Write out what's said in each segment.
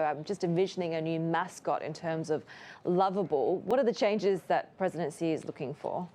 I'm just envisioning a new mascot in terms of Lovable. What are the changes that President Xi is looking for?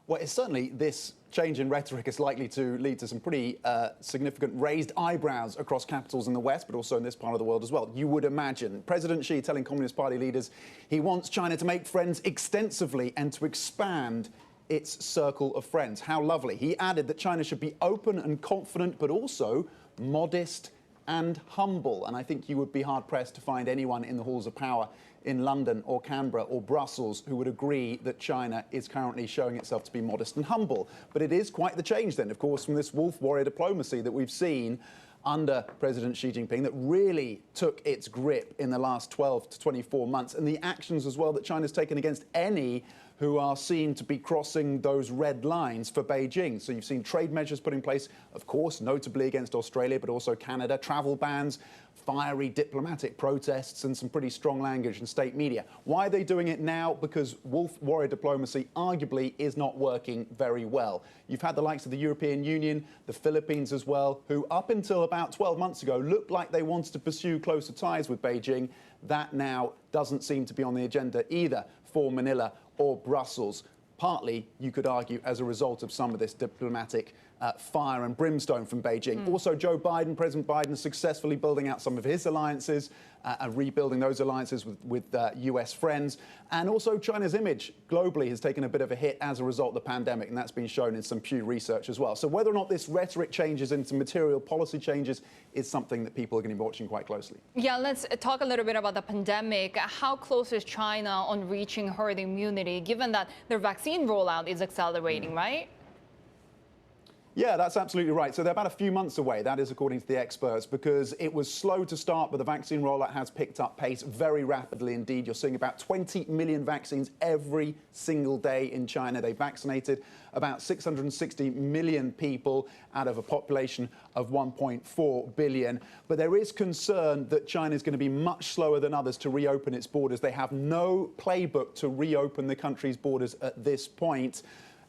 Well, it's certainly this change in rhetoric is likely to lead to some pretty significant raised eyebrows across capitals in the West, but also in this part of the world as well. You would imagine President Xi telling Communist Party leaders he wants China to make friends extensively and to expand its circle of friends. How lovely. He added that China should be open and confident, but also modest and humble. And I think you would be hard-pressed to find anyone in the halls of power in London or Canberra or Brussels who would agree that China is currently showing itself to be modest and humble. But it is quite the change then, of course, from this wolf warrior diplomacy that we've seen under President Xi Jinping that really took its grip in the last 12 to 24 months, and the actions as well that China's taken against any who are seen to be crossing those red lines for Beijing. So you've seen trade measures put in place, of course, notably against Australia, but also Canada, travel bans, fiery diplomatic protests, and some pretty strong language in state media. Why are they doing it now? Because wolf warrior diplomacy arguably is not working very well. You've had the likes of the European Union, the Philippines as well, who up until about 12 months ago looked like they wanted to pursue closer ties with Beijing. That now doesn't seem to be on the agenda either for Manila or Brussels, partly, you could argue, as a result of some of this diplomatic fire and brimstone from Beijing. Also, President Biden, successfully building out some of his alliances and rebuilding those alliances with US friends. And also, China's image globally has taken a bit of a hit as a result of the pandemic, and that's been shown in some Pew research as well. So whether or not this rhetoric changes into material policy changes is something that people are going to be watching quite closely. Yeah, let's talk a little bit about the pandemic. How close is China on reaching herd immunity, given that their vaccine rollout is accelerating, right? Yeah, that's absolutely right. So they're about a few months away. That is according to the experts, because it was slow to start, but the vaccine rollout has picked up pace very rapidly indeed. You're seeing about 20 million vaccines every single day in China. They vaccinated about 660 million people out of a population of 1.4 billion. But there is concern that China is going to be much slower than others to reopen its borders. They have no playbook to reopen the country's borders at this point.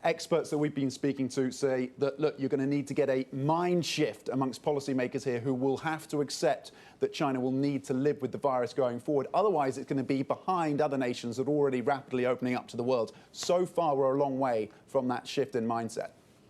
Experts that we've been speaking to say that, look, you're going to need to get a mind shift amongst policymakers here who will have to accept that China will need to live with the virus going forward. Otherwise, it's going to be behind other nations that are already rapidly opening up to the world. So far, we're a long way from that shift in mindset.